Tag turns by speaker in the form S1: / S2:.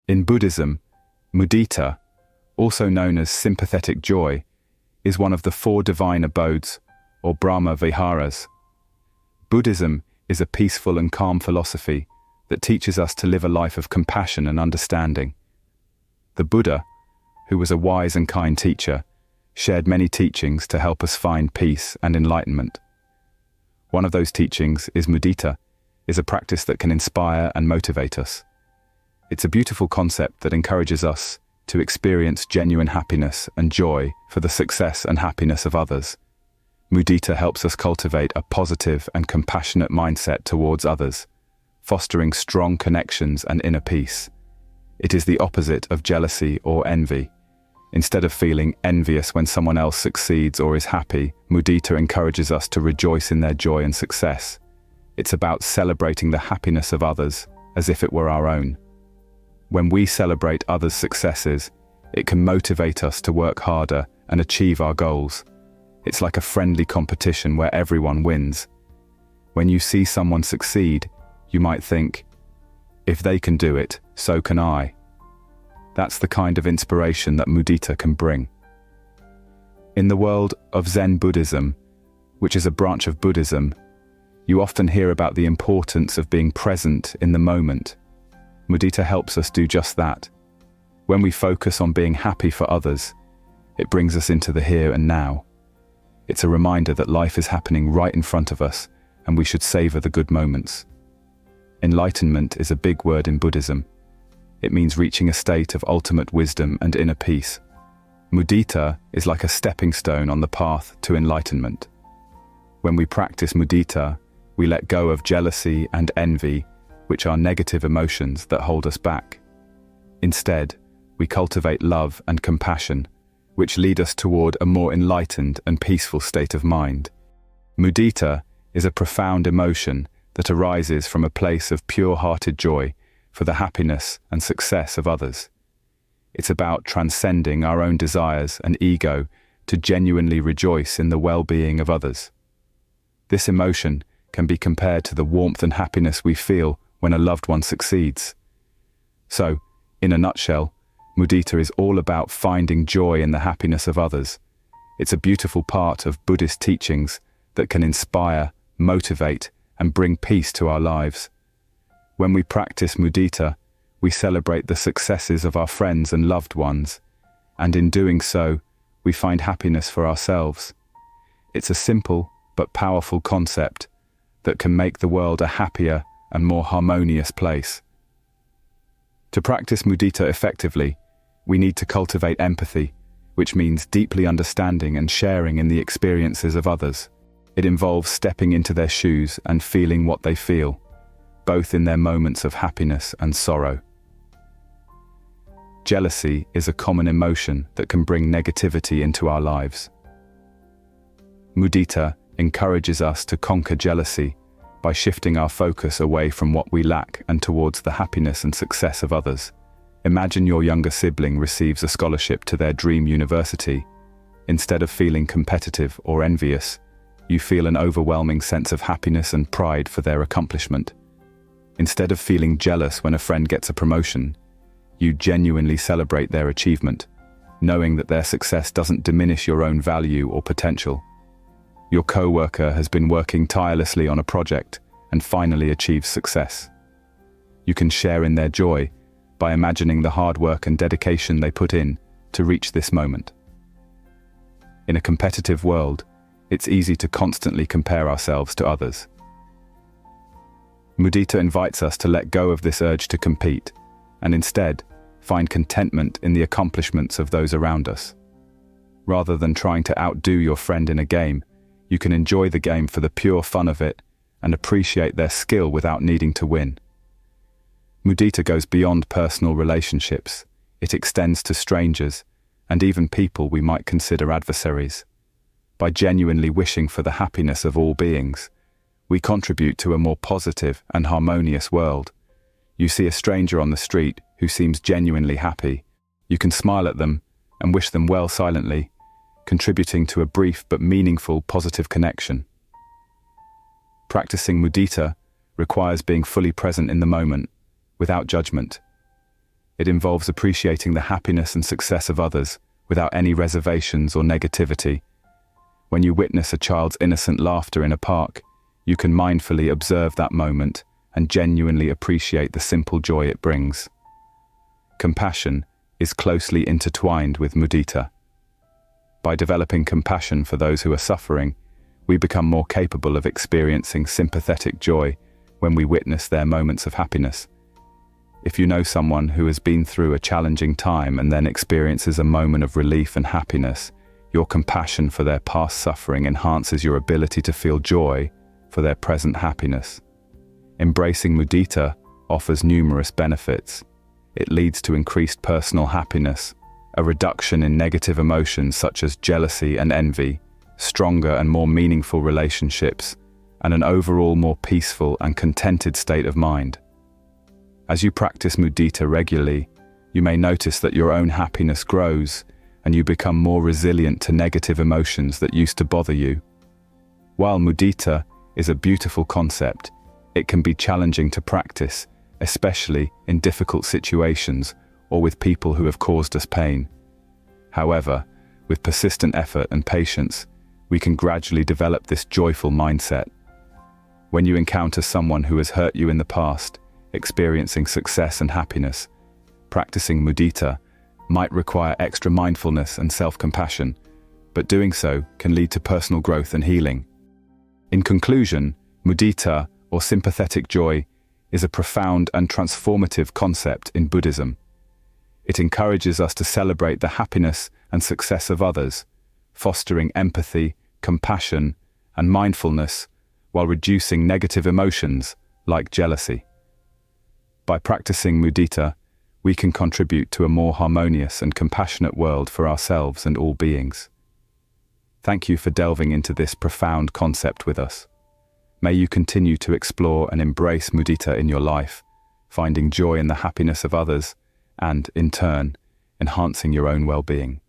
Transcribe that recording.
S1: In Buddhism, Mudita, also known as sympathetic joy, is one of the 4 divine abodes, or Brahmaviharas. Buddhism is a peaceful and calm philosophy that teaches us to live a life of compassion and understanding. The Buddha, who was a wise and kind teacher, shared many teachings to help us find peace and enlightenment. One of those teachings is Mudita, is a practice that can inspire and motivate us. It's a beautiful concept that encourages us to experience genuine happiness and joy for the success and happiness of others. Mudita helps us cultivate a positive and compassionate mindset towards others, fostering strong connections and inner peace. It is the opposite of jealousy or envy. Instead of feeling envious when someone else succeeds or is happy, Mudita encourages us to rejoice in their joy and success. It's about celebrating the happiness of others as if it were our own. When we celebrate others' successes, it can motivate us to work harder and achieve our goals. It's like a friendly competition where everyone wins. When you see someone succeed, you might think, if they can do it, so can I. That's the kind of inspiration that Mudita can bring. In the world of Zen Buddhism, which is a branch of Buddhism, you often hear about the importance of being present in the moment. Mudita helps us do just that. When we focus on being happy for others, it brings us into the here and now. It's a reminder that life is happening right in front of us, and we should savor the good moments. Enlightenment is a big word in Buddhism. It means reaching a state of ultimate wisdom and inner peace. Mudita is like a stepping stone on the path to enlightenment. When we practice mudita, we let go of jealousy and envy, which are negative emotions that hold us back. Instead, we cultivate love and compassion, which lead us toward a more enlightened and peaceful state of mind. Mudita is a profound emotion that arises from a place of pure-hearted joy for the happiness and success of others. It's about transcending our own desires and ego to genuinely rejoice in the well-being of others. This emotion can be compared to the warmth and happiness we feel when a loved one succeeds. So, in a nutshell, Mudita is all about finding joy in the happiness of others. It's a beautiful part of Buddhist teachings that can inspire, motivate, and bring peace to our lives. When we practice mudita, we celebrate the successes of our friends and loved ones, and in doing so, we find happiness for ourselves. It's a simple but powerful concept that can make the world a happier and more harmonious place. To practice mudita effectively, we need to cultivate empathy, which means deeply understanding and sharing in the experiences of others. It involves stepping into their shoes and feeling what they feel, both in their moments of happiness and sorrow. Jealousy is a common emotion that can bring negativity into our lives. Mudita encourages us to conquer jealousy by shifting our focus away from what we lack and towards the happiness and success of others. Imagine your younger sibling receives a scholarship to their dream university. Instead of feeling competitive or envious, you feel an overwhelming sense of happiness and pride for their accomplishment. Instead of feeling jealous when a friend gets a promotion, you genuinely celebrate their achievement, knowing that their success doesn't diminish your own value or potential. Your co-worker has been working tirelessly on a project and finally achieves success. You can share in their joy by imagining the hard work and dedication they put in to reach this moment. In a competitive world, it's easy to constantly compare ourselves to others. Mudita invites us to let go of this urge to compete and instead find contentment in the accomplishments of those around us. Rather than trying to outdo your friend in a game, you can enjoy the game for the pure fun of it and appreciate their skill without needing to win. Mudita goes beyond personal relationships. It extends to strangers and even people we might consider adversaries. By genuinely wishing for the happiness of all beings, we contribute to a more positive and harmonious world. You see a stranger on the street who seems genuinely happy. You can smile at them and wish them well silently, contributing to a brief but meaningful positive connection. Practicing mudita requires being fully present in the moment, without judgment. It involves appreciating the happiness and success of others without any reservations or negativity. When you witness a child's innocent laughter in a park, you can mindfully observe that moment and genuinely appreciate the simple joy it brings. Compassion is closely intertwined with mudita. By developing compassion for those who are suffering, we become more capable of experiencing sympathetic joy when we witness their moments of happiness. If you know someone who has been through a challenging time and then experiences a moment of relief and happiness, your compassion for their past suffering enhances your ability to feel joy for their present happiness. Embracing mudita offers numerous benefits. It leads to increased personal happiness, a reduction in negative emotions such as jealousy and envy, stronger and more meaningful relationships, and an overall more peaceful and contented state of mind. As you practice mudita regularly, you may notice that your own happiness grows and you become more resilient to negative emotions that used to bother you. While mudita is a beautiful concept, it can be challenging to practice, especially in difficult situations or with people who have caused us pain. However, with persistent effort and patience, we can gradually develop this joyful mindset. When you encounter someone who has hurt you in the past, experiencing success and happiness, practicing mudita might require extra mindfulness and self-compassion, but doing so can lead to personal growth and healing. In conclusion, mudita, or sympathetic joy, is a profound and transformative concept in Buddhism. It encourages us to celebrate the happiness and success of others, fostering empathy, compassion, and mindfulness while reducing negative emotions like jealousy. By practicing mudita, we can contribute to a more harmonious and compassionate world for ourselves and all beings. Thank you for delving into this profound concept with us. May you continue to explore and embrace mudita in your life, finding joy in the happiness of others and, in turn, enhancing your own well-being.